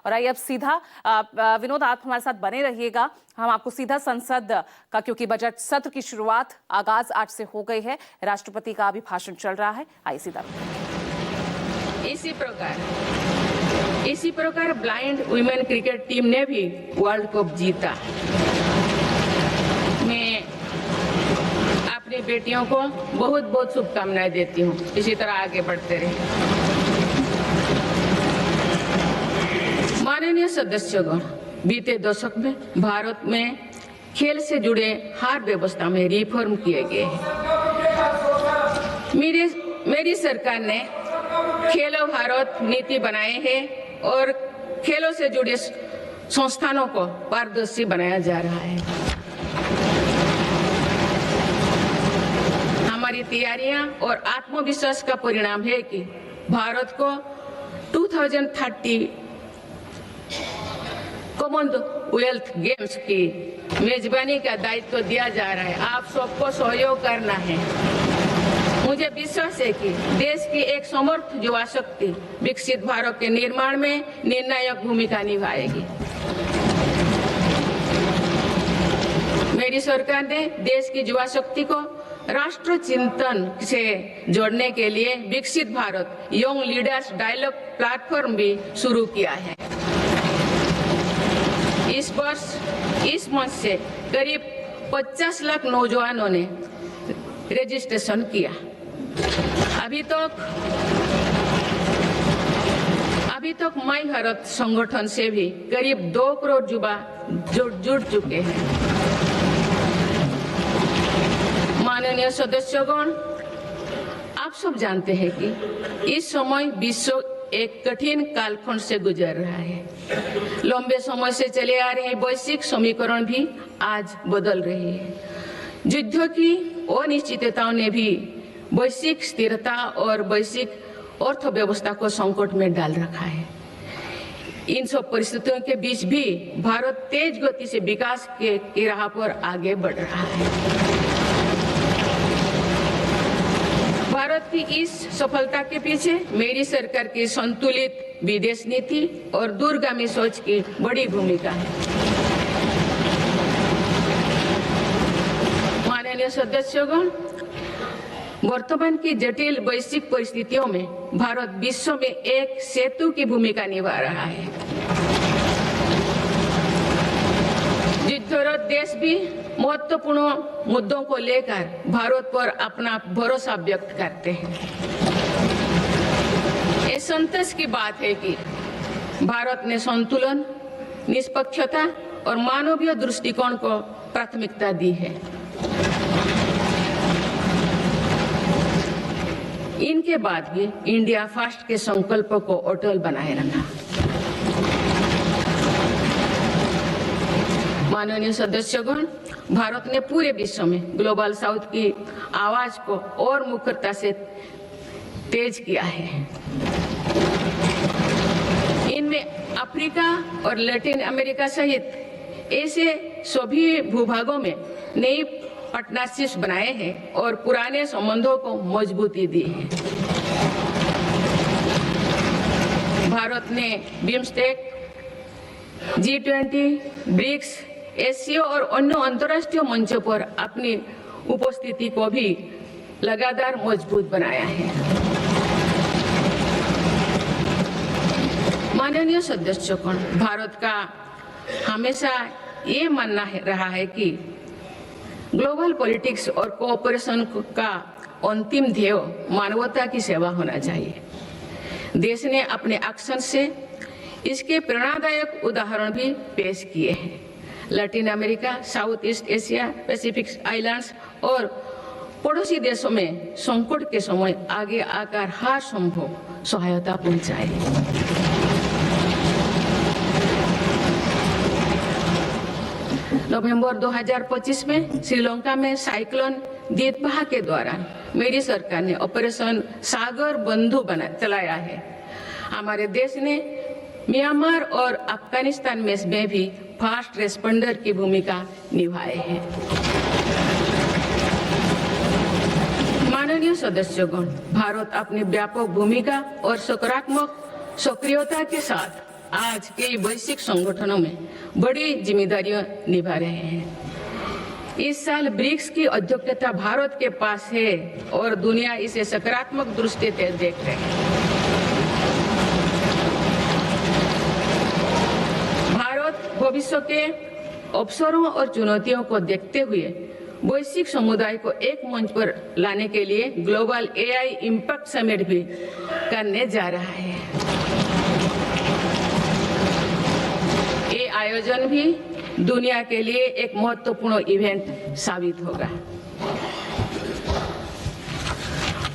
और आइए अब सीधा विनोद, आप हमारे साथ बने रहिएगा। हम आपको सीधा संसद का, क्योंकि बजट सत्र की शुरुआत आगाज आज से हो गई है, राष्ट्रपति का अभिभाषण चल रहा है। आइए सीधा। इसी प्रकार ब्लाइंड वुमेन क्रिकेट टीम ने भी वर्ल्ड कप जीता। मैं अपनी बेटियों को बहुत बहुत शुभकामनाएं देती हूँ। इसी तरह आगे बढ़ते रहे। माननीय सदस्यगण, बीते दशक में भारत में खेल से जुड़े हर व्यवस्था में रिफॉर्म किए गए हैं। मेरी सरकार ने खेलो भारत नीति बनाए हैं और खेलों से जुड़े संस्थानों को पारदर्शी बनाया जा रहा है। हमारी तैयारियां और आत्मविश्वास का परिणाम है कि भारत को 2030 कॉमनवेल्थ गेम्स की मेजबानी का दायित्व दिया जा रहा है। आप सबको सहयोग करना है। मुझे विश्वास है कि देश की एक समर्थ युवा शक्ति विकसित भारत के निर्माण में निर्णायक भूमिका निभाएगी। मेरी सरकार ने देश की युवा शक्ति को राष्ट्र चिंतन से जोड़ने के लिए विकसित Bharat young leaders dialogue platform भी शुरू किया है। इस वर्ष इस मंच से करीब 50 लाख नौजवानों ने रजिस्ट्रेशन किया। अभी तक माई भारत संगठन से भी करीब 2 करोड़ युवा जुड़ चुके हैं। माननीय सदस्यगण, आप सब जानते हैं कि इस समय विश्व एक कठिन कालखंड से गुजर रहा है। लंबे समय से चले आ रहे वैश्विक समीकरण भी आज बदल रहे हैं। युद्ध की अनिश्चितताओं ने भी वैश्विक स्थिरता और वैश्विक अर्थव्यवस्था को संकट में डाल रखा है। इन सब परिस्थितियों के बीच भी भारत तेज गति से विकास की राह पर आगे बढ़ रहा है। भारत की इस सफलता के पीछे मेरी सरकार की संतुलित विदेश नीति और दूरगामी सोच की बड़ी भूमिका है। माननीय सदस्यगण, वर्तमान की जटिल वैश्विक परिस्थितियों में भारत विश्व में एक सेतु की भूमिका निभा रहा है। युद्धरत देश भी महत्वपूर्ण मुद्दों को लेकर भारत पर अपना भरोसा व्यक्त करते हैं। ये संतोष की बात है कि भारत ने संतुलन, निष्पक्षता और मानवीय दृष्टिकोण को प्राथमिकता दी है। इनके बाद भी इंडिया फर्स्ट के संकल्प को अटल बनाए रखा। माननीय सदस्यगण, भारत ने पूरे विश्व में ग्लोबल साउथ की आवाज को और मुखरता से तेज किया है। इनमें अफ्रीका और लैटिन अमेरिका सहित ऐसे सभी भूभागों में नई पार्टनरशिप्स बनाए हैं और पुराने संबंधों को मजबूती दी है। भारत ने बिम्स्टेक, G20, ब्रिक्स, एससीओ और अन्य अंतर्राष्ट्रीय मंचों पर अपनी उपस्थिति को भी लगातार मजबूत बनाया है। माननीय सदस्यगण, भारत का हमेशा ये मानना रहा है कि ग्लोबल पॉलिटिक्स और कोऑपरेशन का अंतिम ध्येय मानवता की सेवा होना चाहिए। देश ने अपने एक्शन से इसके प्रेरणादायक उदाहरण भी पेश किए हैं। Latin America, south east Asia, Pacific islands और पड़ोसी देशों में संकट के समय आगे आकर हर संभव सहायता पहुंचाए। नवंबर 2025 में श्रीलंका में साइक्लोन दितबाह के दौरान मेरी सरकार ने ऑपरेशन सागर बंधु चलाया है। हमारे देश ने म्यांमार और अफगानिस्तान में भी फास्ट रेस्पॉन्डर की भूमिका निभाए हैं। माननीय सदस्यगण, भारत अपनी व्यापक भूमिका और सकारात्मक सक्रियता के साथ आज कई वैश्विक संगठनों में बड़ी जिम्मेदारियां निभा रहे हैं। इस साल ब्रिक्स की अध्यक्षता भारत के पास है और दुनिया इसे सकारात्मक दृष्टि से देख रहे हैं। भारत भविष्य के अवसरों और चुनौतियों को देखते हुए वैश्विक समुदाय को एक मंच पर लाने के लिए ग्लोबल एआई इम्पैक्ट समिट भी करने जा रहा है। ये आयोजन भी दुनिया के लिए एक महत्वपूर्ण इवेंट साबित होगा।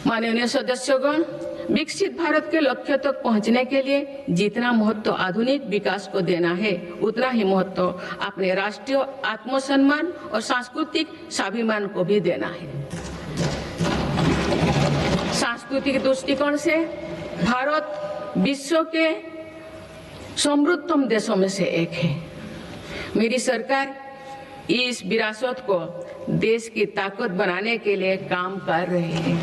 माननीय सदस्यगण, विकसित भारत के लक्ष्य तक पहुंचने के लिए जितना महत्व आधुनिक विकास को देना है, उतना ही महत्व अपने राष्ट्रीय आत्मसम्मान और सांस्कृतिक स्वाभिमान को भी देना है। सांस्कृतिक दृष्टिकोण से भारत विश्व के समृद्धतम देशों में से एक है। मेरी सरकार इस विरासत को देश की ताकत बनाने के लिए काम कर रही है।